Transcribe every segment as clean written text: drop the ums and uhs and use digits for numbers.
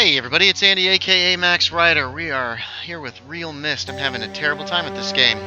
Hey everybody, it's Andy aka Max Ryder. We are here with realMYST. I'm having a terrible time with this game.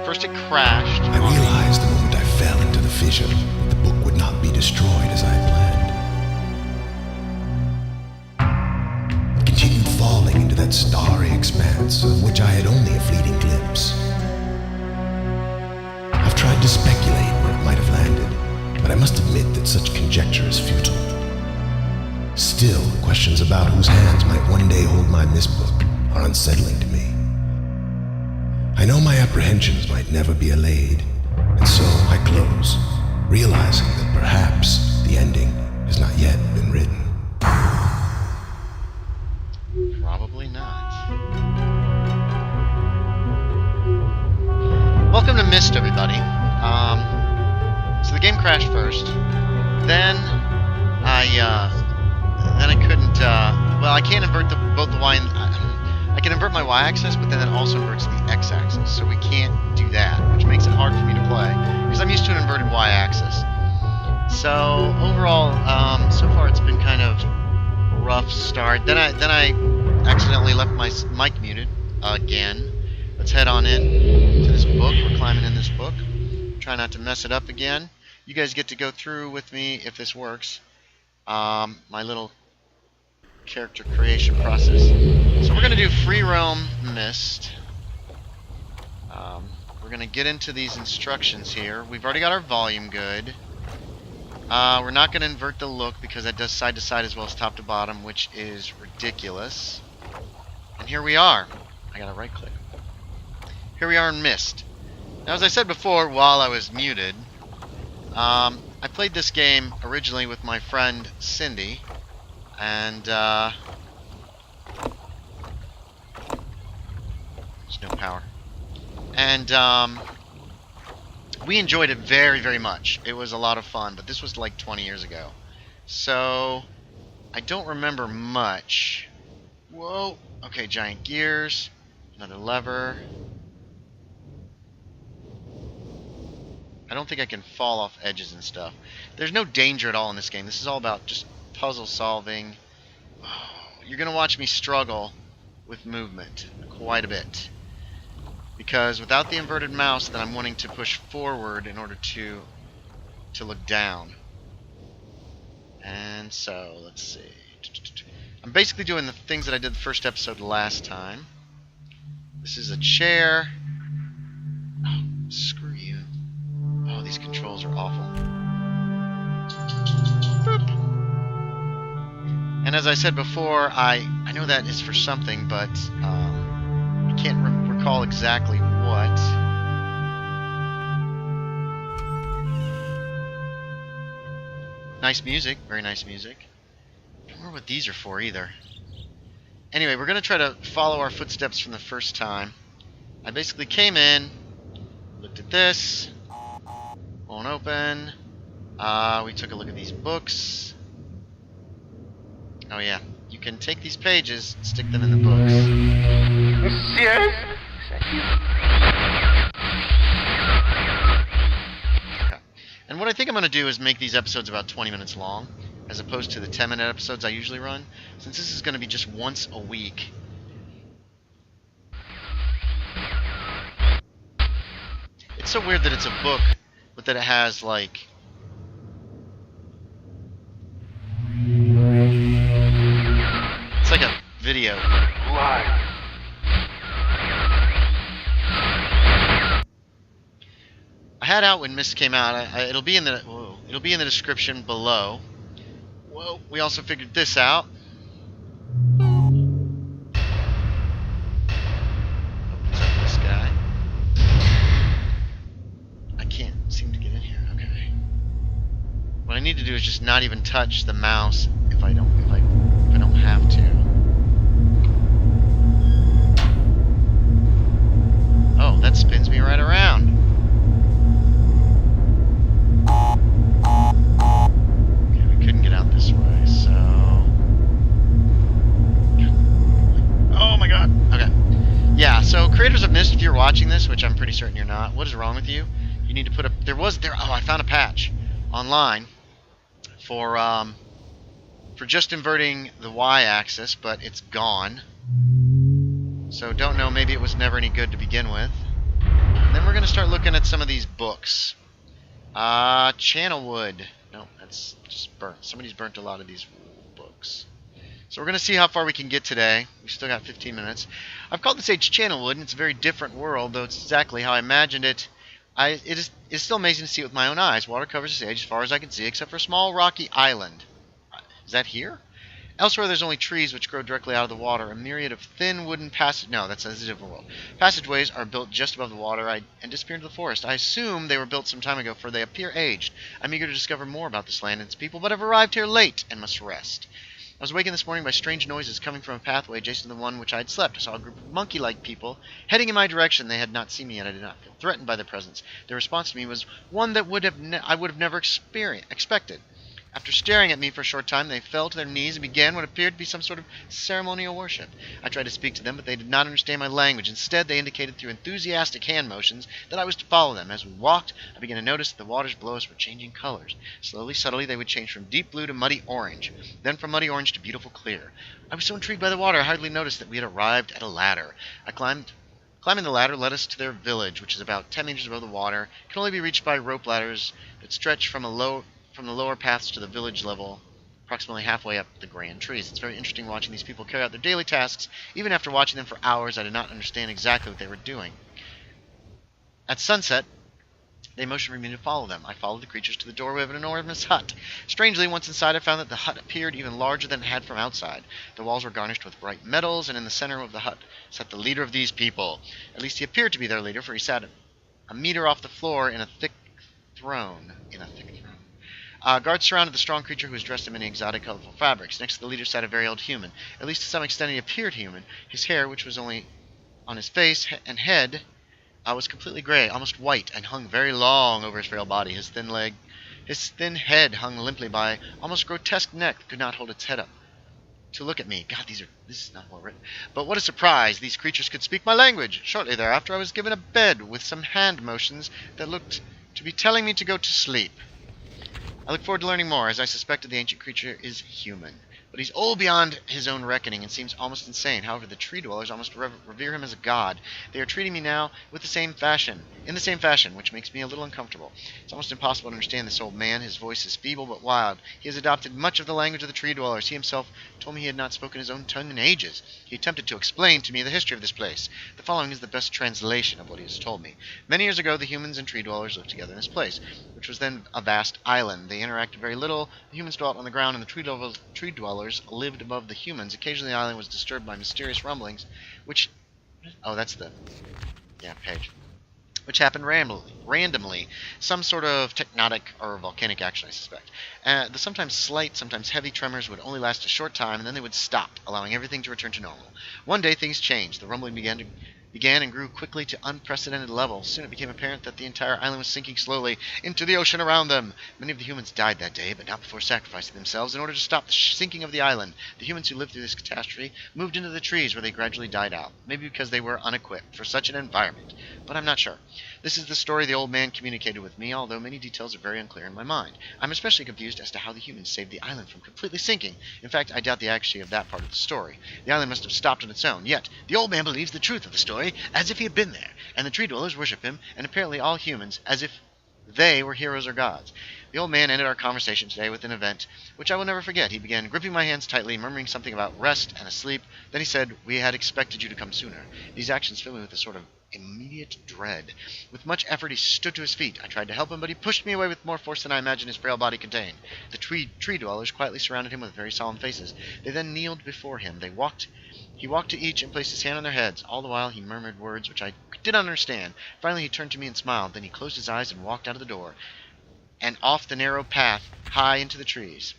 First it crashed. I realized the moment I fell into the fissure that the book would not be destroyed as I planned. It continued falling into that starry expanse of which I had only a fleeting glimpse. I've tried to speculate where it might have landed, but I must admit that such conjecture is futile. Still, questions about whose hands might one day hold my Myst book are unsettling to me. I know my apprehensions might never be allayed, and so I close, realizing that perhaps the ending has not yet been written. Probably not. Welcome to Myst, everybody. So the game crashed first. Then I couldn't, well, I can't invert both the Y and, I can invert my Y-axis, but then it also inverts the X-axis, so we can't do that, which makes it hard for me to play, because I'm used to an inverted Y-axis. So, overall, so far it's been kind of a rough start. Then I accidentally left my mic muted, again. Let's head on in to this book. We're climbing in this book. Try not to mess it up again. You guys get to go through with me, if this works, my little character creation process. So we're going to do free roam Myst. We're going to get into these instructions here. We've already got our volume good. We're not going to invert the look because that does side to side as well as top to bottom, which is ridiculous. And here we are. I got to right click. Here we are in Myst. Now, as I said before while I was muted, I played this game originally with my friend Cindy, and there's no power. And we enjoyed it very, very much. It was a lot of fun, but this was like 20 years ago. So I don't remember much. Whoa. Okay, giant gears. Another lever. I don't think I can fall off edges and stuff. There's no danger at all in this game. This is all about just puzzle solving. Oh, you're going to watch me struggle with movement quite a bit. Because without the inverted mouse, then I'm wanting to push forward in order to look down. And so, let's see. I'm basically doing the things that I did the first episode last time. This is a chair. Oh, screw you. Oh, these controls are awful. Boop. And as I said before, I know that is for something, but I can't recall exactly what. Nice music, very nice music. I don't remember what these are for either. Anyway, we're going to try to follow our footsteps from the first time. I basically came in, looked at this, won't open. We took a look at these books. Oh yeah, you can take these pages and stick them in the books. Monsieur? Okay. And what I think I'm going to do is make these episodes about 20 minutes long, as opposed to the 10-minute episodes I usually run, since this is going to be just once a week. It's so weird that it's a book, but that it has, like, it's like a video. Live. I had out when Myst came out. It'll be in the description below. Whoa! We also figured this out. Opens up this guy. I can't seem to get in here. Okay. What I need to do is just not even touch the mouse if I don't have to. Oh, that spins me right around. Okay, we couldn't get out this way, so... Oh my god! Okay. Yeah, so creators of Myst, if you're watching this, which I'm pretty certain you're not, what is wrong with you? You need to put up... Oh, I found a patch online for for just inverting the y-axis, but it's gone. So don't know, maybe it was never any good to begin with. And then we're going to start looking at some of these books. Channel wood. No, that's just burnt. Somebody's burnt a lot of these books. So we're going to see how far we can get today. We've still got 15 minutes. I've called this age Channel wood, and it's a very different world, though it's exactly how I imagined it. It's still amazing to see it with my own eyes. Water covers this age as far as I can see, except for a small rocky island. Is that here? Elsewhere, there's only trees which grow directly out of the water. A myriad of thin wooden passageways. No, that's a different world. Passageways are built just above the water and disappear into the forest. I assume they were built some time ago, for they appear aged. I'm eager to discover more about this land and its people, but I've arrived here late and must rest. I was awakened this morning by strange noises coming from a pathway adjacent to the one which I had slept. I saw a group of monkey-like people heading in my direction. They had not seen me yet. I did not feel threatened by their presence. Their response to me was one that I would have never expected. After staring at me for a short time, they fell to their knees and began what appeared to be some sort of ceremonial worship. I tried to speak to them, but they did not understand my language. Instead, they indicated through enthusiastic hand motions that I was to follow them. As we walked, I began to notice that the waters below us were changing colors. Slowly, subtly, they would change from deep blue to muddy orange, then from muddy orange to beautiful clear. I was so intrigued by the water, I hardly noticed that we had arrived at a ladder. Climbing the ladder led us to their village, which is about 10 meters above the water. It can only be reached by rope ladders that stretch from the lower paths to the village level, approximately halfway up the grand trees. It's very interesting watching these people carry out their daily tasks. Even after watching them for hours, I did not understand exactly what they were doing. At sunset, they motioned for me to follow them. I followed the creatures to the doorway of an enormous hut. Strangely, once inside, I found that the hut appeared even larger than it had from outside. The walls were garnished with bright metals, and in the center of the hut sat the leader of these people. At least he appeared to be their leader, for he sat a meter off the floor in a thick throne. Guards surrounded the strong creature, who was dressed in many exotic, colorful fabrics. Next to the leader sat a very old human. At least to some extent he appeared human. His hair, which was only on his face and head, was completely gray, almost white, and hung very long over his frail body. His thin head hung limply by almost grotesque neck that could not hold its head up to look at me. God, this is not well written. But what a surprise! These creatures could speak my language. Shortly thereafter, I was given a bed with some hand motions that looked to be telling me to go to sleep. I look forward to learning more, as I suspected the ancient creature is human. But he's old beyond his own reckoning and seems almost insane. However, the tree dwellers almost revere him as a god. They are treating me now in the same fashion, which makes me a little uncomfortable. It's almost impossible to understand this old man. His voice is feeble but wild. He has adopted much of the language of the tree dwellers. He himself told me he had not spoken his own tongue in ages. He attempted to explain to me the history of this place. The following is the best translation of what he has told me. Many years ago, the humans and tree dwellers lived together in this place, which was then a vast island. They interacted very little. The humans dwelt on the ground, and the tree dwellers lived above the humans. Occasionally, the island was disturbed by mysterious rumblings, which... Oh, that's the... Yeah, page. Which happened randomly. Some sort of tectonic or volcanic action, I suspect. The sometimes slight, sometimes heavy tremors would only last a short time, and then they would stop, allowing everything to return to normal. One day, things changed. The rumbling began and grew quickly to unprecedented levels. Soon it became apparent that the entire island was sinking slowly into the ocean around them. Many of the humans died that day, but not before sacrificing themselves in order to stop the sinking of the island. The humans who lived through this catastrophe moved into the trees, where they gradually died out, maybe because they were unequipped for such an environment, but I'm not sure. This is the story the old man communicated with me, although many details are very unclear in my mind. I'm especially confused as to how the humans saved the island from completely sinking. In fact, I doubt the accuracy of that part of the story. The island must have stopped on its own, yet the old man believes the truth of the story as if he had been there, and the tree dwellers worship him, and apparently all humans, as if they were heroes or gods. The old man ended our conversation today with an event which I will never forget. He began gripping my hands tightly, murmuring something about rest and asleep. Then he said, "We had expected you to come sooner." These actions filled me with a sort of immediate dread. With much effort, he stood to his feet. I tried to help him, but he pushed me away with more force than I imagined his frail body contained. The tree dwellers quietly surrounded him with very solemn faces. They then kneeled before him. He walked to each and placed his hand on their heads. All the while, he murmured words which I did not understand. Finally, he turned to me and smiled. Then he closed his eyes and walked out of the door and off the narrow path high into the trees.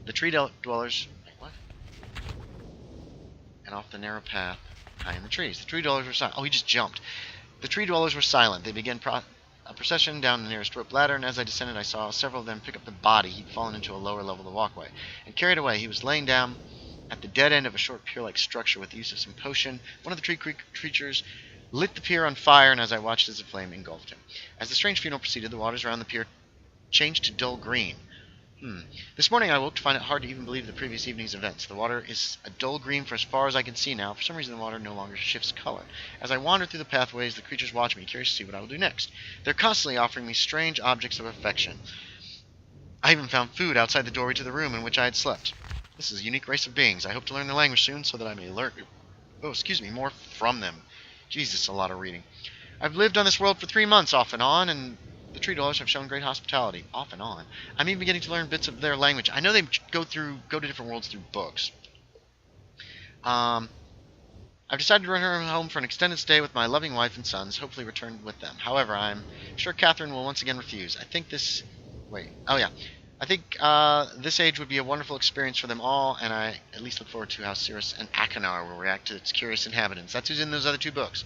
The tree dwellers... Wait, what? And off the narrow path high in the trees. The tree dwellers were silent. Oh, he just jumped. The tree dwellers were silent. They began a procession down the nearest rope ladder, and as I descended, I saw several of them pick up the body. He'd fallen into a lower level of the walkway and carried away. He was laying down at the dead end of a short pier-like structure with the use of some potion. One of the tree creatures lit the pier on fire, and as I watched as the flame engulfed him. As the strange funeral proceeded, the waters around the pier changed to dull green. This morning I woke to find it hard to even believe the previous evening's events. The water is a dull green for as far as I can see now. For some reason the water no longer shifts color. As I wander through the pathways, the creatures watch me, curious to see what I will do next. They're constantly offering me strange objects of affection. I even found food outside the doorway to the room in which I had slept. This is a unique race of beings. I hope to learn their language soon so that I may learn more from them. Jesus, a lot of reading. I've lived on this world for 3 months off and on, and the tree dwellers have shown great hospitality, off and on. I'm even beginning to learn bits of their language. I know they go to different worlds through books. I've decided to return home for an extended stay with my loving wife and sons, hopefully return with them. However, I'm sure Catherine will once again refuse. I think this age would be a wonderful experience for them all, and I at least look forward to how Cirrus and Achenar will react to its curious inhabitants. That's who's in those other 2 books.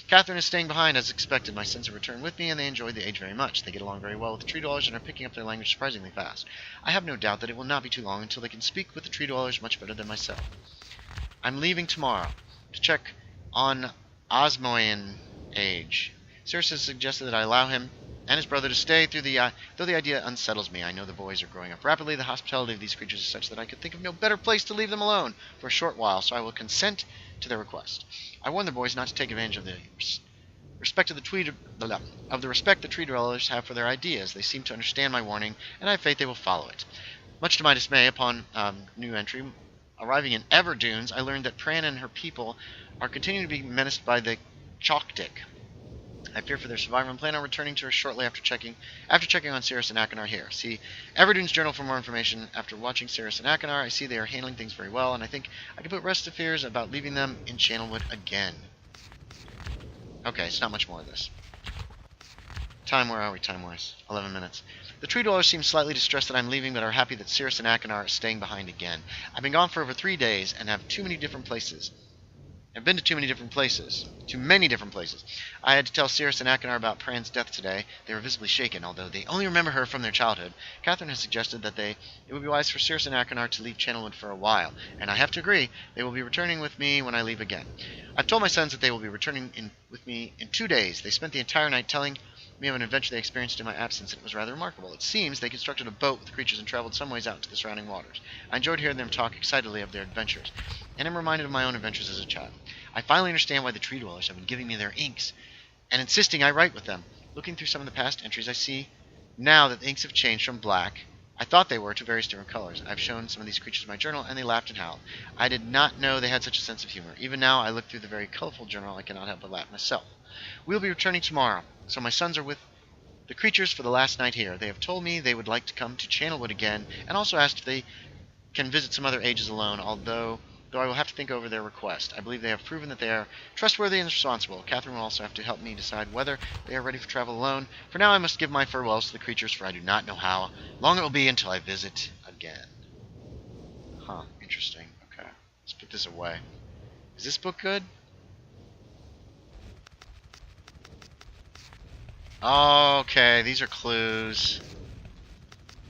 Catherine is staying behind as expected. My sons have returned with me, and they enjoy the age very much. They get along very well with the tree dwellers and are picking up their language surprisingly fast. I have no doubt that it will not be too long until they can speak with the tree dwellers much better than myself. I'm leaving tomorrow to check on Osmoian age. Cirrus has suggested that I allow him and his brother to stay, though the idea unsettles me. I know the boys are growing up rapidly. The hospitality of these creatures is such that I could think of no better place to leave them alone for a short while, so I will consent to their request. I warn the boys not to take advantage of the respect the tree dwellers have for their ideas. They seem to understand my warning, and I have faith they will follow it. Much to my dismay, upon new entry, arriving in Everdunes, I learned that Pran and her people are continuing to be menaced by the Choctic. I fear for their survival and plan on returning to her shortly after checking on Cirrus and Achenar here. See Everdune's journal for more information. After watching Cirrus and Achenar, I see they are handling things very well, and I think I can put rest to fears about leaving them in Channelwood again. Okay, it's not much more of this. Time, where are we time-wise? 11 minutes. The tree dwellers seem slightly distressed that I'm leaving, but are happy that Cirrus and Achenar are staying behind again. I've been gone for over 3 days, and have too many different places. I've been to too many different places. Too many different places. I had to tell Cirrus and Achenar about Pran's death today. They were visibly shaken, although they only remember her from their childhood. Catherine has suggested that it would be wise for Cirrus and Achenar to leave Channelwood for a while, and I have to agree. They will be returning with me when I leave again. I've told my sons that they will be returning with me in 2 days. They spent the entire night telling me of an adventure they experienced in my absence, and it was rather remarkable. It seems they constructed a boat with creatures and traveled some ways out into the surrounding waters. I enjoyed hearing them talk excitedly of their adventures, and am reminded of my own adventures as a child. I finally understand why the tree dwellers have been giving me their inks, and insisting I write with them. Looking through some of the past entries, I see now that the inks have changed from black, I thought they were, to various different colors. I've shown some of these creatures my journal, and they laughed and howled. I did not know they had such a sense of humor. Even now, I look through the very colorful journal, I cannot help but laugh myself. We will be returning tomorrow, so my sons are with the creatures for the last night here. They have told me they would like to come to Channelwood again, and also asked if they can visit some other ages alone, though I will have to think over their request. I believe they have proven that they are trustworthy and responsible. Catherine will also have to help me decide whether they are ready for travel alone. For now, I must give my farewells to the creatures, for I do not know how long it will be until I visit again. Huh, interesting. Okay, let's put this away. Is this book good? Okay, these are clues.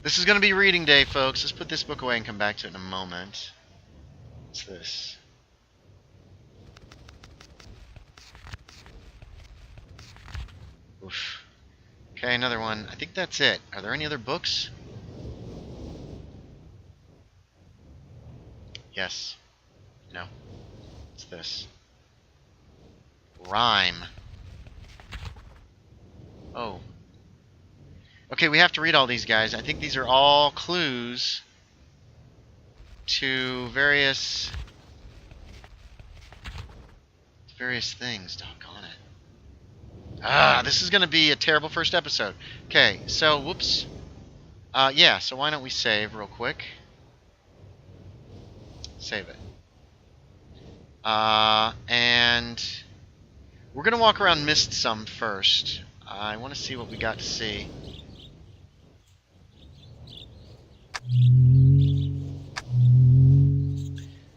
This is going to be reading day, folks. Let's put this book away and come back to it in a moment. What's this? Oof. Okay, another one. I think that's it. Are there any other books? Yes. No. What's this? Rhyme. Oh. Okay, we have to read all these guys. I think these are all clues to various things. Doggone it. This is going to be a terrible first episode. Okay, so, whoops. Yeah, so why don't we save real quick. Save it. And we're going to walk around Myst some first. I want to see what we got to see.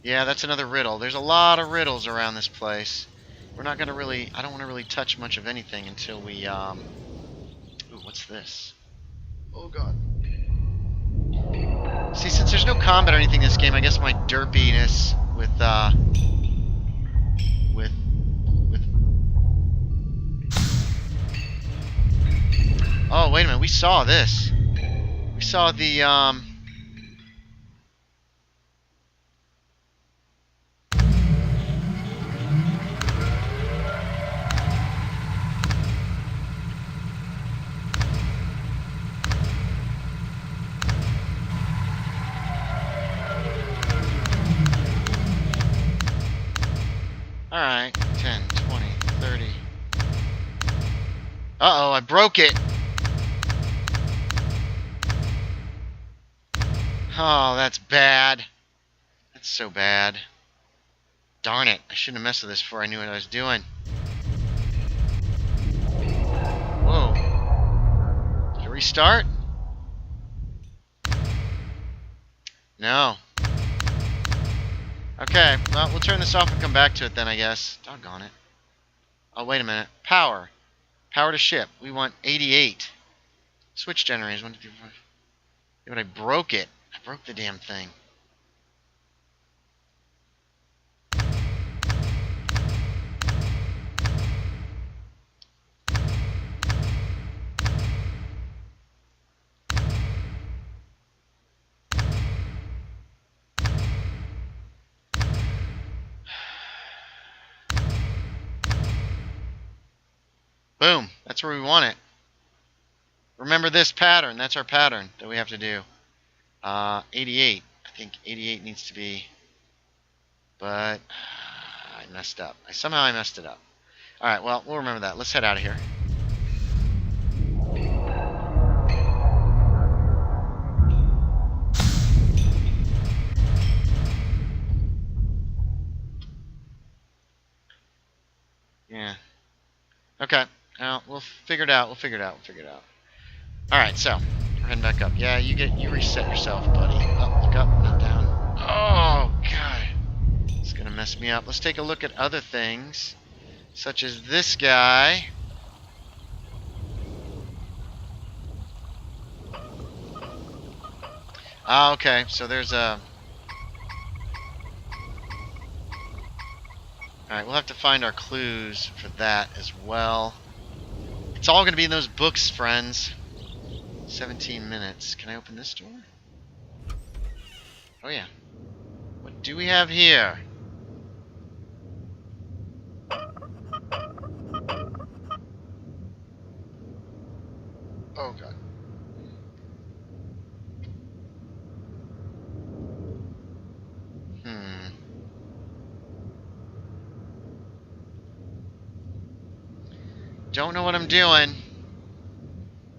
Yeah, that's another riddle. There's a lot of riddles around this place. We're not going to really... I don't want to really touch much of anything until we... Ooh, what's this? Oh, God. See, since there's no combat or anything in this game, I guess my derpiness with... Oh, wait a minute. We saw this. We saw the, Alright, 10, 20, 30. Uh-oh, I broke it! Oh, that's bad. That's so bad. Darn it, I shouldn't have messed with this before I knew what I was doing. Whoa. Did it restart? No. Okay, well, we'll turn this off and come back to it then, I guess. Doggone it. Oh, wait a minute. Power. Power to ship. We want 88. Switch generators. 1, 2, 3, 4. Yeah, but I broke it. I broke the damn thing. Boom. That's where we want it. Remember this pattern. That's our pattern that we have to do. 88. I think 88 needs to be... But... I messed up. Somehow I messed it up. Alright, well, we'll remember that. Let's head out of here. Yeah. Okay. Well, we'll figure it out. We'll figure it out. We'll figure it out. Alright, so we're heading back up. Yeah, you reset yourself, buddy. Up, look up, not down. Oh, God. It's gonna mess me up. Let's take a look at other things, such as this guy. Ah, okay. So there's a... Alright, we'll have to find our clues for that as well. It's all going to be in those books, friends. 17 minutes. Can I open this door? Oh, yeah. What do we have here? Oh, God. Don't know what I'm doing.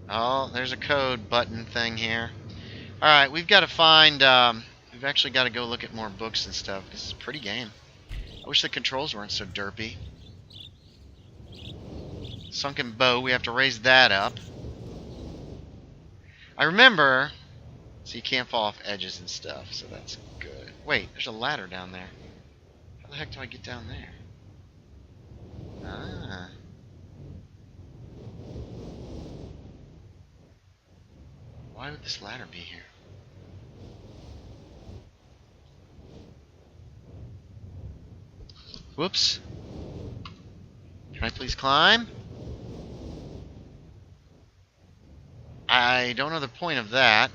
Oh, there's a code button thing here. Alright, we've got to find... we've actually got to go look at more books and stuff. This is a pretty game. I wish the controls weren't so derpy. Sunken bow, we have to raise that up. I remember... So you can't fall off edges and stuff, so that's good. Wait, there's a ladder down there. How the heck do I get down there? Ah... Why would this ladder be here? Whoops. Can I please climb? I don't know the point of that.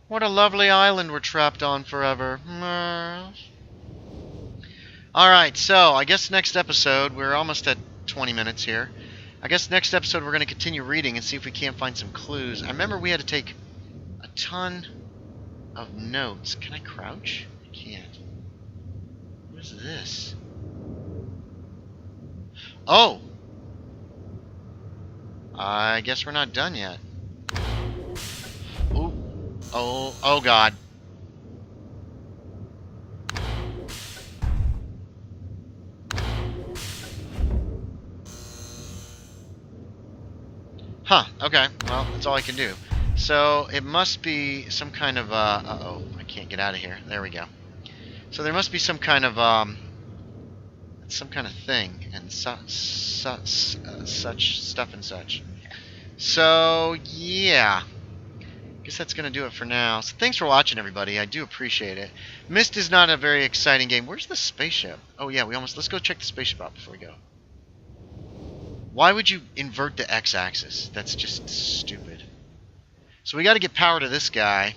What a lovely island we're trapped on forever. Alright, so I guess next episode, we're almost at 20 minutes here. I guess next episode we're going to continue reading and see if we can't find some clues. I remember we had to take a ton of notes. Can I crouch? I can't. What is this? Oh! I guess we're not done yet. Ooh. Oh God. Huh, okay. Well, that's all I can do. So, it must be some kind of, uh-oh, I can't get out of here. There we go. So there must be some kind of thing, and such stuff and such. So, yeah. Guess that's going to do it for now. So thanks for watching, everybody. I do appreciate it. Myst is not a very exciting game. Where's the spaceship? Oh, yeah, let's go check the spaceship out before we go. Why would you invert the x-axis? That's just stupid. So we got to get power to this guy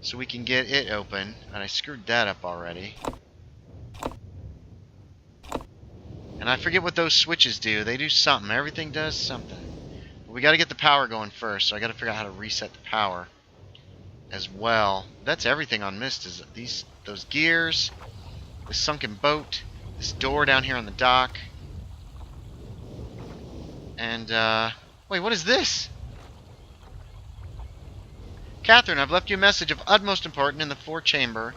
so we can get it open. And I screwed that up already. And I forget what those switches do. They do something. Everything does something. But we got to get the power going first. So I got to figure out how to reset the power as well. That's everything on Myst. Is those gears. this sunken boat, this door down here on the dock. And, wait, what is this? Catherine, I've left you a message of utmost importance in the forechamber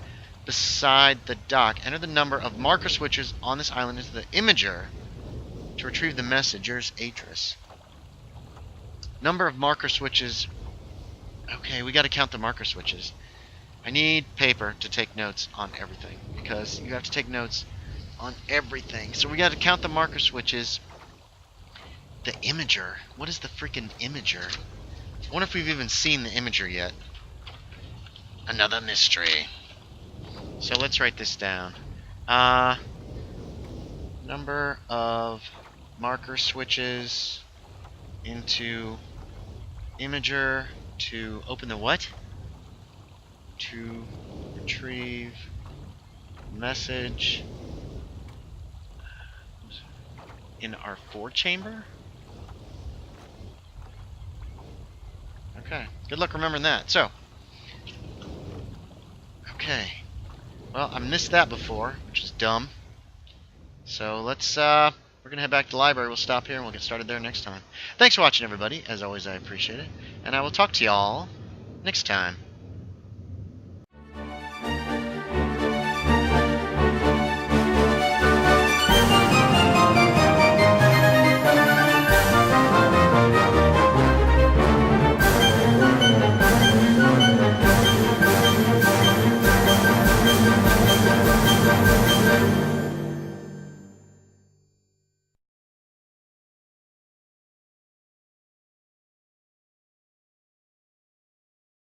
beside the dock. Enter the number of marker switches on this island into the imager to retrieve the message. Yours, Atris. Number of marker switches. Okay, we got to count the marker switches. I need paper to take notes on everything, because you have to take notes on everything. So we got to count the marker switches. The imager. What is the freaking imager? I wonder if we've even seen the imager yet. Another mystery. So let's write this down. Number of marker switches into imager to open the what? To retrieve message in our forechamber? Okay, good luck remembering that. So, okay. Well, I missed that before, which is dumb. So let's, we're going to head back to the library. We'll stop here and we'll get started there next time. Thanks for watching, everybody. As always, I appreciate it. And I will talk to y'all next time.